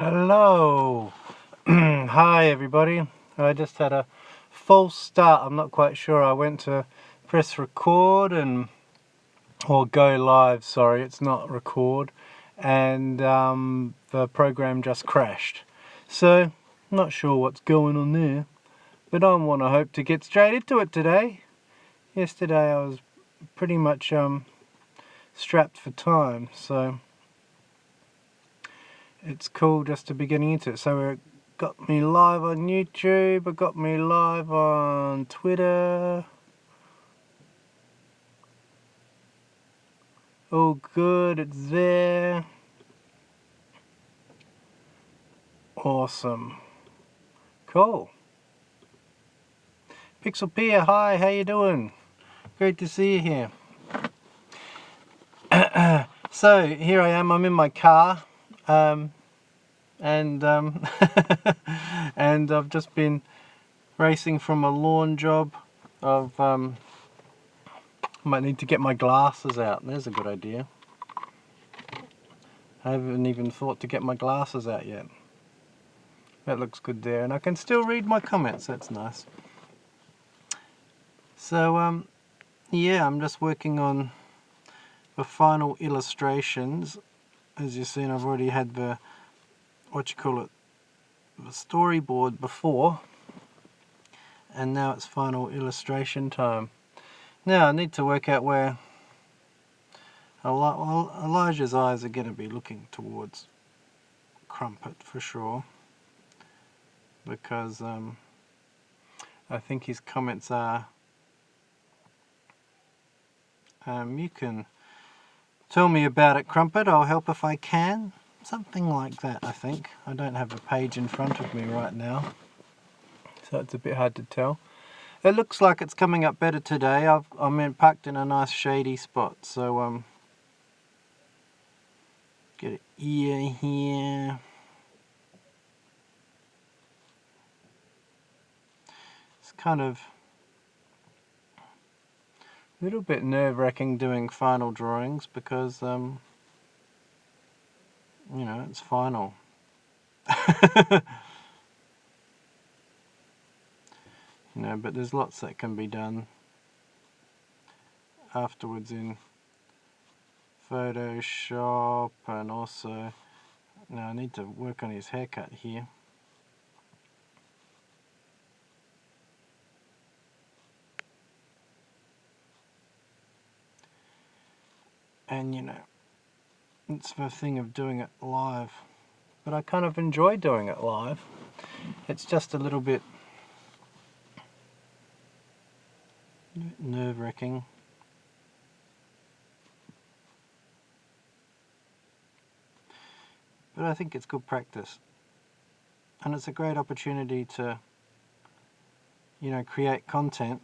Hello. Hi everybody. I just had a false start. I'm not quite sure. I went to press record or go live, sorry, it's not record, and the program just crashed. So, not sure what's going on there, but I want to hope to get straight into it today. Yesterday I was pretty much strapped for time, so it's cool just to be getting into it. So it got me live on YouTube, it got me live on Twitter. All good, it's there. Awesome. Cool. Pixel Pier, hi, how you doing? Great to see you here. So here I am, I'm in my car, and and I've just been racing from a lawn job. I might need to get my glasses out. There's a good idea. I haven't even thought to get my glasses out yet. That looks good there, and I can still read my comments. That's nice. So yeah, I'm just working on the final illustrations. As you've seen, I've already had the the storyboard before, and now it's final illustration time. Now I need to work out where Elijah's eyes are going to be looking towards Crumpet for sure, because I think his comments are, you can tell me about it, Crumpet, I'll help if I can. Something like that, I think. I don't have a page in front of me right now, so it's a bit hard to tell. It looks like it's coming up better today. I'm parked in a nice shady spot, so get an ear here. It's kind of a little bit nerve-wracking doing final drawings because, you know, it's final. You know, but there's lots that can be done afterwards in Photoshop, and also, now I need to work on his haircut here. And you know, it's the thing of doing it live. But I kind of enjoy doing it live. It's just a little bit nerve-wracking. But I think it's good practice. And it's a great opportunity to, you know, create content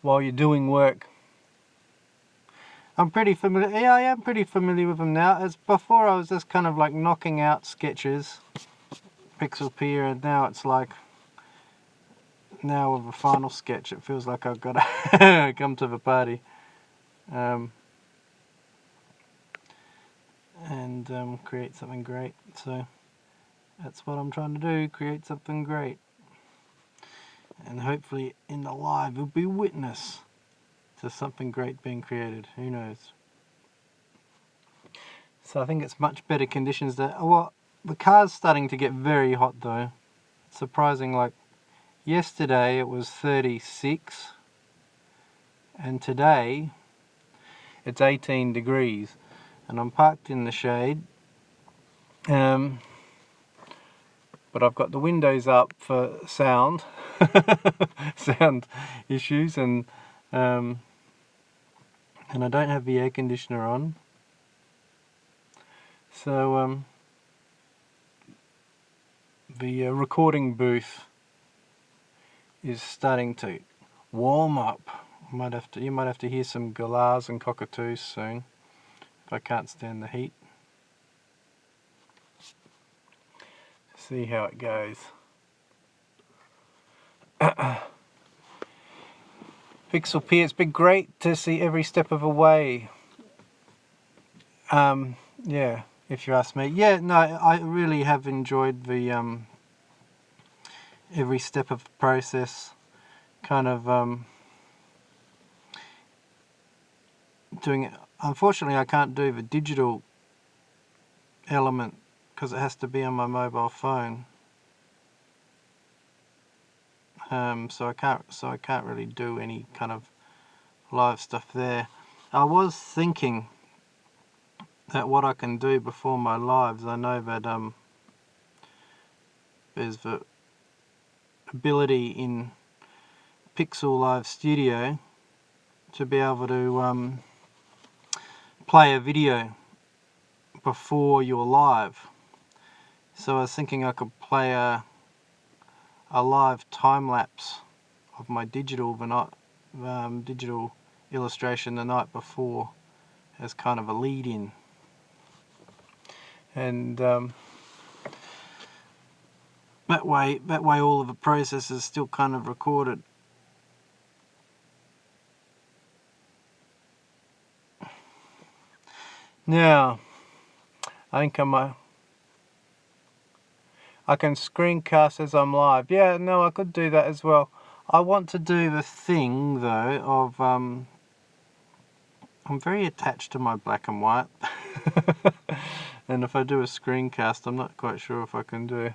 while you're doing work. I'm pretty familiar, yeah, I am pretty familiar with them now. As before I was just kind of like knocking out sketches, pixel pier, and now it's like, now with a final sketch it feels like I've got to come to the party. And create something great. So that's what I'm trying to do, create something great. And hopefully in the live we'll be witness to something great being created. Who knows? So I think it's much better conditions there. Well, the car's starting to get very hot though. It's surprising, like yesterday it was 36 and today it's 18 degrees and I'm parked in the shade. But I've got the windows up for sound sound issues, and I don't have the air conditioner on, so the recording booth is starting to warm up. You might have to hear some galahs and cockatoos soon if I can't stand the heat. See how it goes. Pixel P, it's been great to see every step of the way. Yeah, if you ask me. Yeah, no, I really have enjoyed the every step of the process, kind of doing it. Unfortunately, I can't do the digital element because it has to be on my mobile phone. So I can't really do any kind of live stuff there. I was thinking that what I can do before my lives, I know that there's the ability in Pixel Live Studio to be able to play a video before you're live. So I was thinking I could play a live time lapse of my digital digital illustration the night before as kind of a lead in, and that way all of the process is still kind of recorded. Now I think I can screencast as I'm live. Yeah, no, I could do that as well. I want to do the thing though of I'm very attached to my black and white. And if I do a screencast, I'm not quite sure if I can do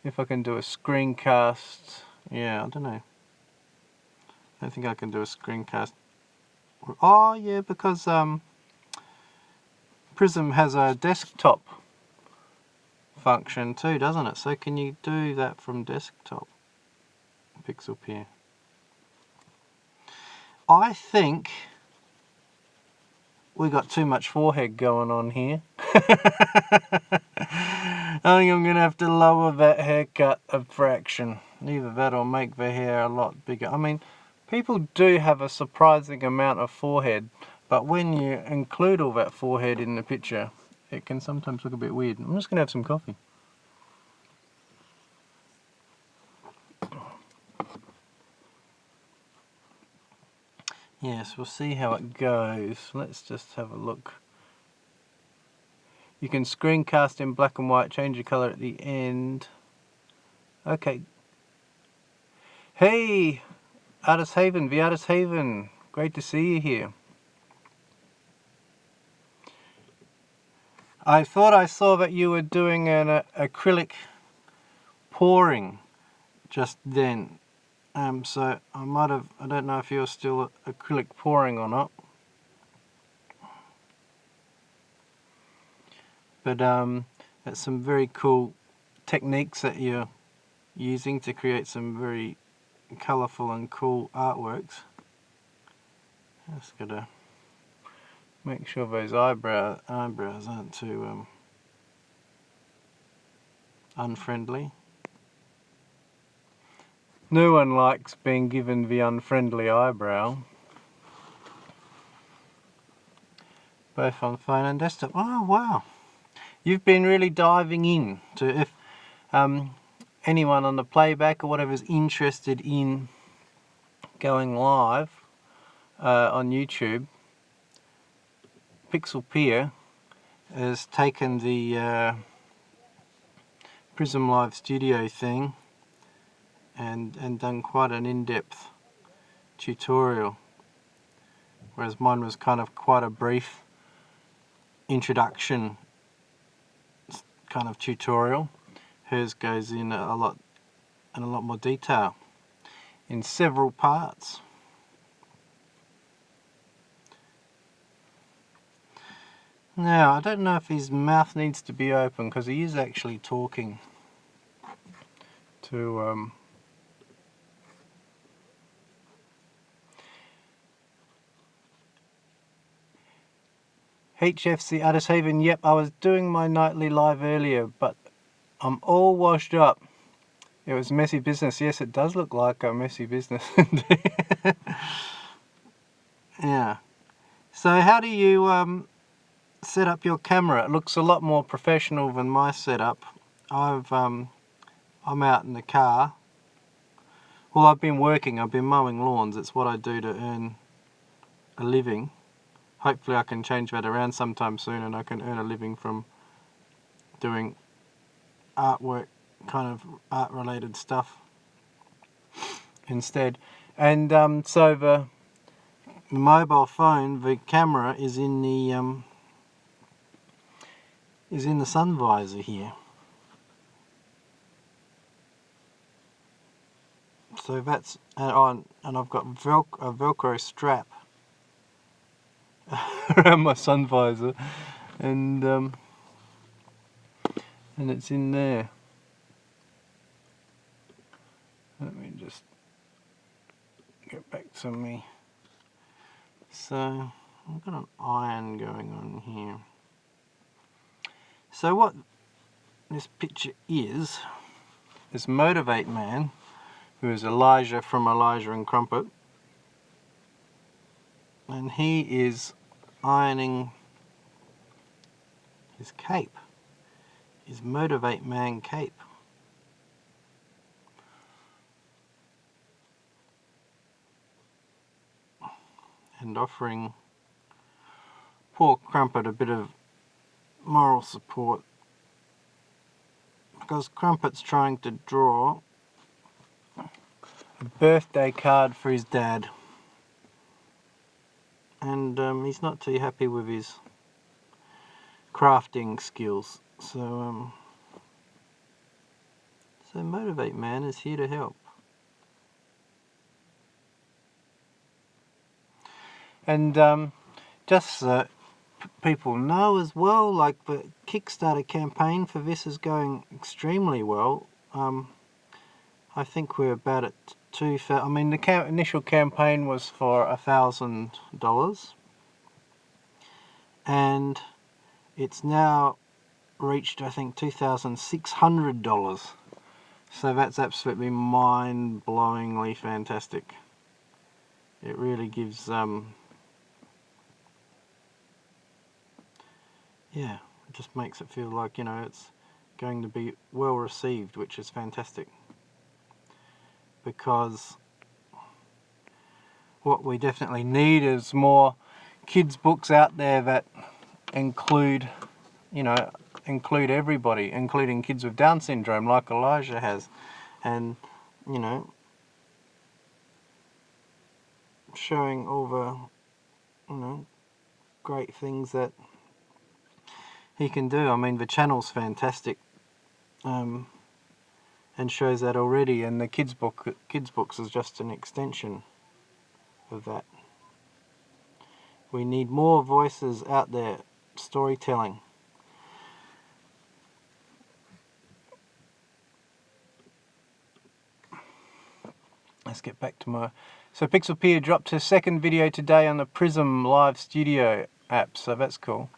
a screencast. Yeah, I don't know. I don't think I can do a screencast. Oh yeah, because Prism has a desktop function too, doesn't it? So can you do that from desktop? Pixel Peer. I think we got too much forehead going on here. I think I'm going to have to lower that haircut a fraction. Either that or make the hair a lot bigger. I mean, people do have a surprising amount of forehead, but when you include all that forehead in the picture, it can sometimes look a bit weird. I'm just going to have some coffee. Yes, we'll see how it goes. Let's just have a look. You can screencast in black and white, change the colour at the end. Okay. Hey, Artist Haven, the Artist Haven. Great to see you here. I thought I saw that you were doing an acrylic pouring just then. So I don't know if you're still acrylic pouring or not. But that's some very cool techniques that you're using to create some very colourful and cool artworks. Just gotta make sure those eyebrows aren't too unfriendly. No one likes being given the unfriendly eyebrow. Both on phone and desktop. Oh wow! You've been really diving in to if anyone on the playback or whatever is interested in going live on YouTube. Pixel Peer has taken the Prism Live Studio thing and done quite an in-depth tutorial, whereas mine was kind of quite a brief introduction kind of tutorial. Hers goes in a lot more detail in several parts. Now I don't know if his mouth needs to be open because he is actually talking to HFC Artist Haven. Yep, I was doing my nightly live earlier, but I'm all washed up. It was messy business. Yes, it does look like a messy business. Yeah. So how do you set up your camera? It looks a lot more professional than my setup. I'm out in the car. Well, I've been working. I've been mowing lawns. It's what I do to earn a living. Hopefully I can change that around sometime soon and I can earn a living from doing artwork, kind of art related stuff instead. And so the mobile phone, the camera is in the sun visor here. So that's and I've got a Velcro strap around my sun visor, and it's in there. Let me just get back to me. So I've got an iron going on here. So what this picture is Motivate Man, who is Elijah from Elijah and Crumpet, and he is ironing his cape, his Motivate Man cape. And offering poor Crumpet a bit of moral support, because Crumpet's trying to draw a birthday card for his dad, and he's not too happy with his crafting skills. So Motivate Man is here to help. And just so people know as well, like the Kickstarter campaign for this is going extremely well. I think we're about at I mean, the initial campaign was for $1,000, and it's now reached, I think, $2,600. So that's absolutely mind-blowingly fantastic. It really gives yeah, it just makes it feel like, you know, it's going to be well received, which is fantastic. Because what we definitely need is more kids' books out there that include, you know, include everybody, including kids with Down syndrome, like Elijah has, and, you know, showing all the, you know, great things that he can do. I mean, the channel's fantastic, and shows that already, and the kids books is just an extension of that. We need more voices out there, storytelling. Let's get back to my... So Pixelpeer dropped his second video today on the Prism Live Studio app, so that's cool.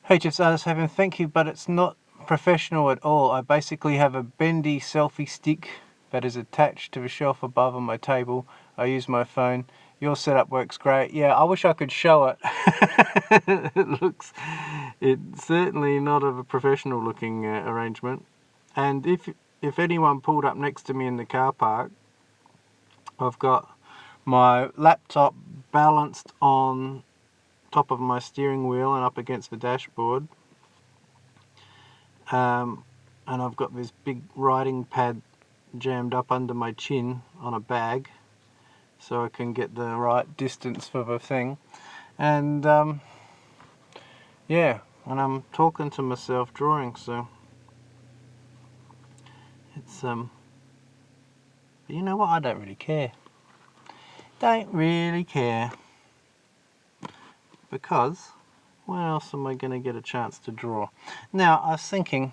HF's Artist Haven, thank you, but it's not professional at all. I basically have a bendy selfie stick that is attached to the shelf above on my table. I use my phone. Your setup works great. Yeah, I wish I could show it. It's certainly not of a professional looking arrangement. And if anyone pulled up next to me in the car park, I've got my laptop balanced on top of my steering wheel and up against the dashboard. And I've got this big writing pad jammed up under my chin on a bag, so I can get the right distance for the thing. And yeah, and I'm talking to myself drawing, so it's but you know what, I don't really care. Don't really care, because when else am I going to get a chance to draw? Now I was thinking,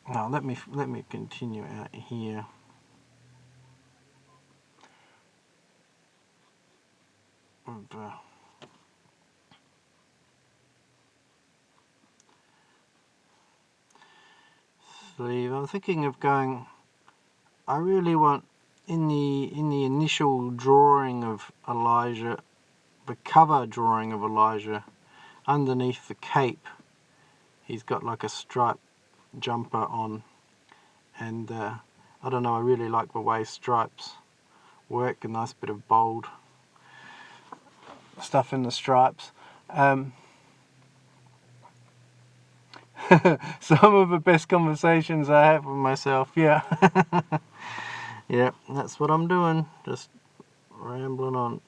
now let me continue out here. Sleeve. I'm thinking of going. I really want in the initial drawing of Elijah, the cover drawing of Elijah, underneath the cape, he's got like a striped jumper on, and I don't know, I really like the way stripes work, a nice bit of bold stuff in the stripes. Some of the best conversations I have with myself, yeah. Yeah, that's what I'm doing, just rambling on.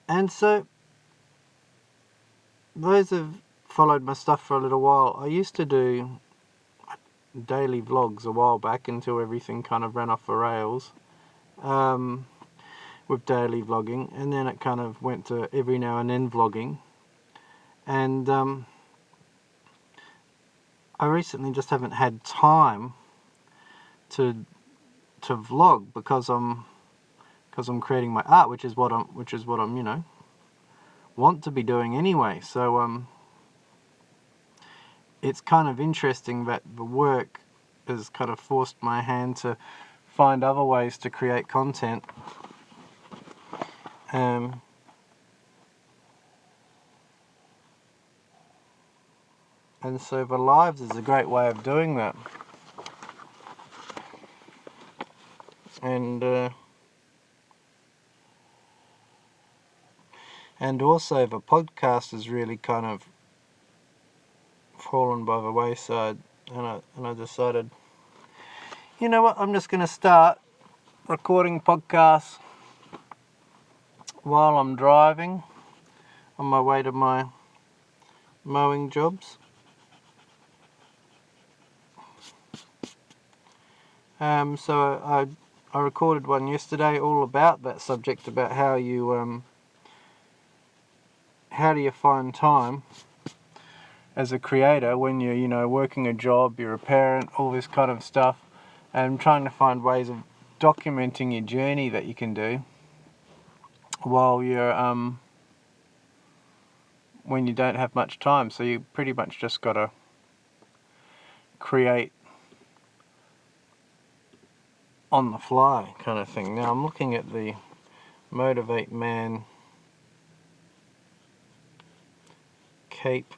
And so, those who've followed my stuff for a little while, I used to do daily vlogs a while back until everything kind of ran off the rails with daily vlogging, and then it kind of went to every now and then vlogging. And I recently just haven't had time to vlog because I'm creating my art, which is what I'm want to be doing anyway. So it's kind of interesting that the work has kind of forced my hand to find other ways to create content. And so the lives is a great way of doing that. And also the podcast has really kind of fallen by the wayside, and I decided, you know what, I'm just going to start recording podcasts while I'm driving on my way to my mowing jobs. So I recorded one yesterday all about that subject, about how do you find time as a creator when you're working a job, you're a parent, all this kind of stuff, and trying to find ways of documenting your journey that you can do while you're when you don't have much time. So you pretty much just got to create on the fly kind of thing. Now I'm looking at the Motivate Man cape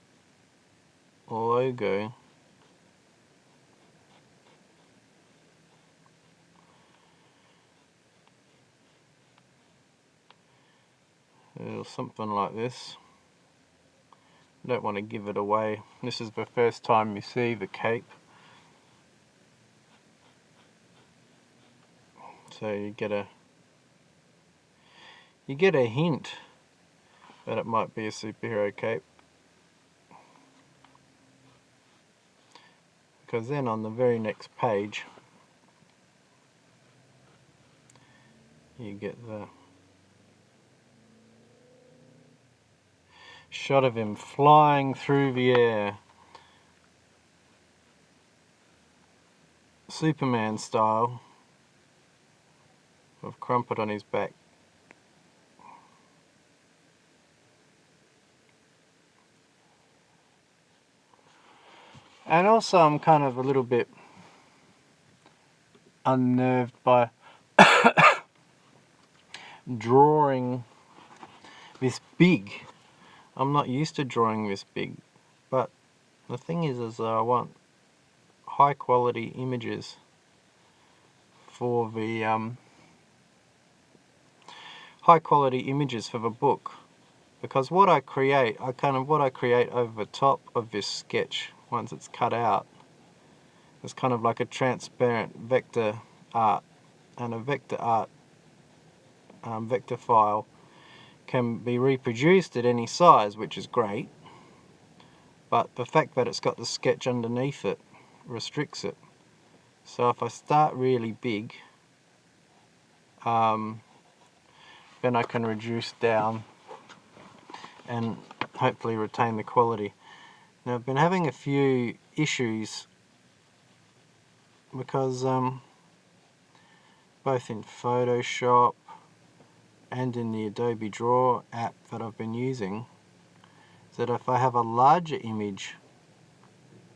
logo. Or something like this. I don't want to give it away. This is the first time you see the cape. So you get a hint that it might be a superhero cape. Because then on the very next page you get the shot of him flying through the air, Superman style, with Crumpet on his back. And also I'm kind of a little bit unnerved by drawing this big. I'm not used to drawing this big, but the thing is I want high quality images for the book, because what I create over the top of this sketch, once it's cut out, is kind of like a transparent vector art, and a vector art vector file can be reproduced at any size, which is great, but the fact that it's got the sketch underneath it restricts it. So if I start really big, then I can reduce down and hopefully retain the quality. Now I've been having a few issues because both in Photoshop and in the Adobe Draw app that I've been using, is that if I have a larger image,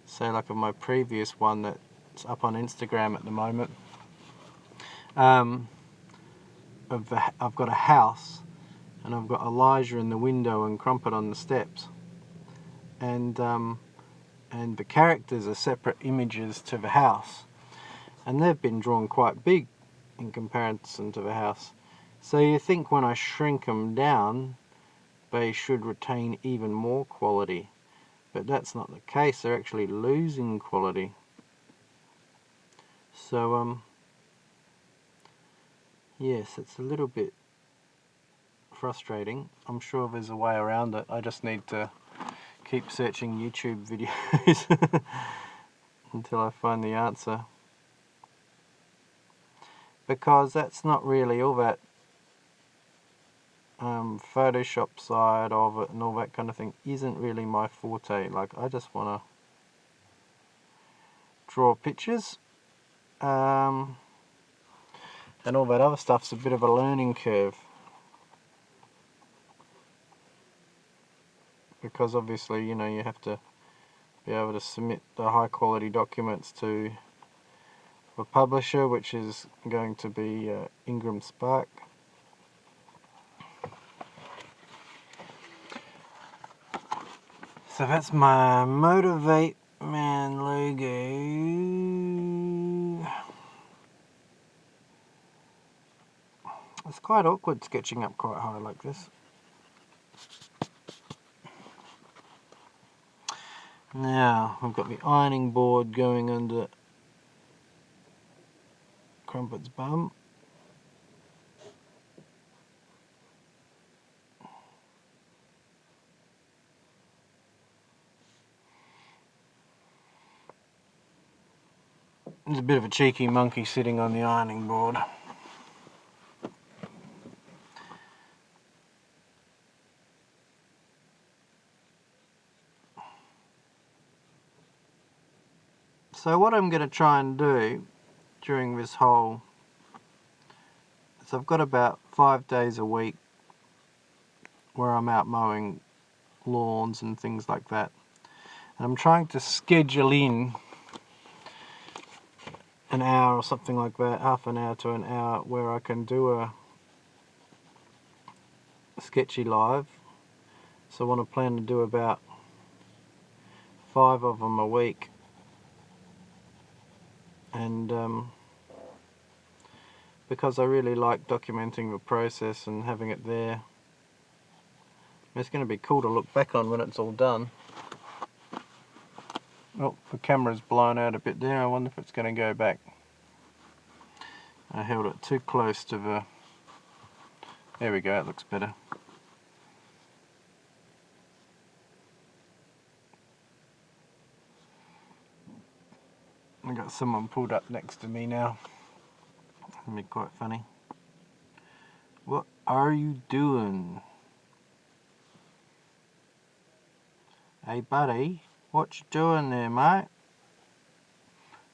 say like of my previous one that's up on Instagram at the moment, I've got a house and I've got Elijah in the window and Crumpet on the steps, and the characters are separate images to the house, and they've been drawn quite big in comparison to the house. So you think when I shrink them down they should retain even more quality, but that's not the case. They're actually losing quality. So yes, it's a little bit frustrating. I'm sure there's a way around it. I just need to keep searching YouTube videos until I find the answer, because that's not really all that Photoshop side of it and all that kind of thing isn't really my forte. Like, I just want to draw pictures, and all that other stuff's a bit of a learning curve, because obviously, you know, you have to be able to submit the high quality documents to a publisher, which is going to be Ingram Spark. So that's my Motivate Man logo. It's quite awkward sketching up quite high like this. Now we've got the ironing board going under Crumpet's bum. There's a bit of a cheeky monkey sitting on the ironing board. So what I'm going to try and do during this whole, is I've got about 5 days a week where I'm out mowing lawns and things like that. And I'm trying to schedule in an hour or something like that, half an hour to an hour, where I can do a sketchy live. So I want to plan to do about 5 of them a week. And because I really like documenting the process and having it there, it's going to be cool to look back on when it's all done. Oh, the camera's blown out a bit there. I wonder if it's going to go back. I held it too close to the... There we go, it looks better. I've got someone pulled up next to me now. It'll be quite funny. What are you doing? Hey buddy, what you doing there, mate?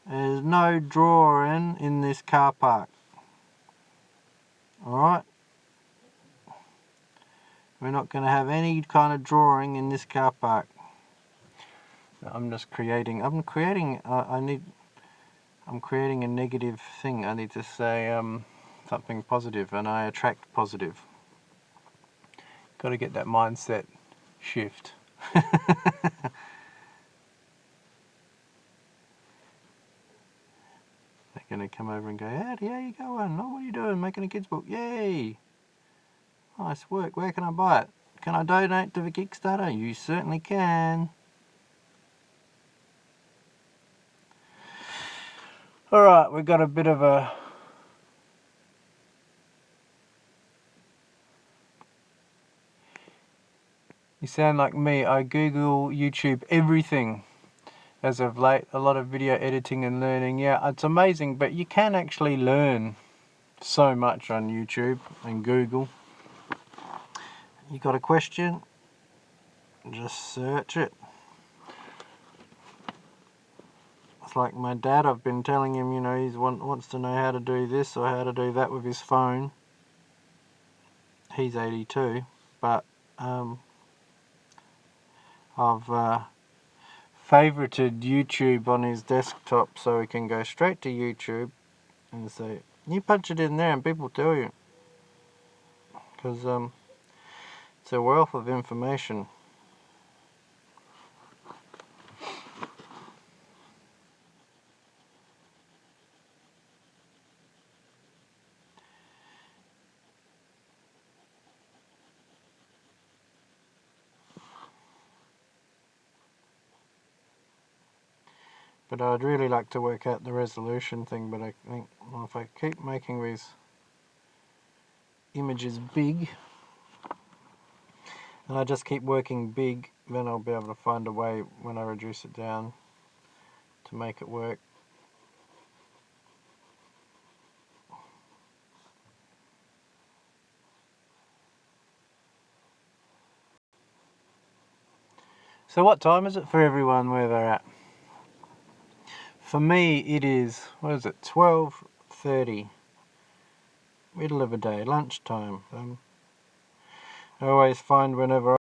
There's no drawing in this car park. Alright? We're not going to have any kind of drawing in this car park. I'm just creating, I'm creating a negative thing. I need to say something positive, and I attract positive. Got to get that mindset shift. They're going to come over and go, howdy, how you going? Oh, what are you doing? Making a kids book? Yay! Nice work. Where can I buy it? Can I donate to the Kickstarter? You certainly can. Alright, we've got a bit of a... You sound like me. I Google, YouTube, everything. As of late, a lot of video editing and learning. Yeah, it's amazing, but you can actually learn so much on YouTube and Google. You got a question? Just search it. It's like my dad, I've been telling him, you know, he wants to know how to do this or how to do that with his phone. He's 82, but I've favorited YouTube on his desktop so he can go straight to YouTube and say, you punch it in there and people tell you. Because it's a wealth of information. But I'd really like to work out the resolution thing, but I think, well, if I keep making these images big, and I just keep working big, then I'll be able to find a way when I reduce it down to make it work. So what time is it for everyone where they're at? For me it is, what is it, 12:30, middle of a day, lunchtime. I always find whenever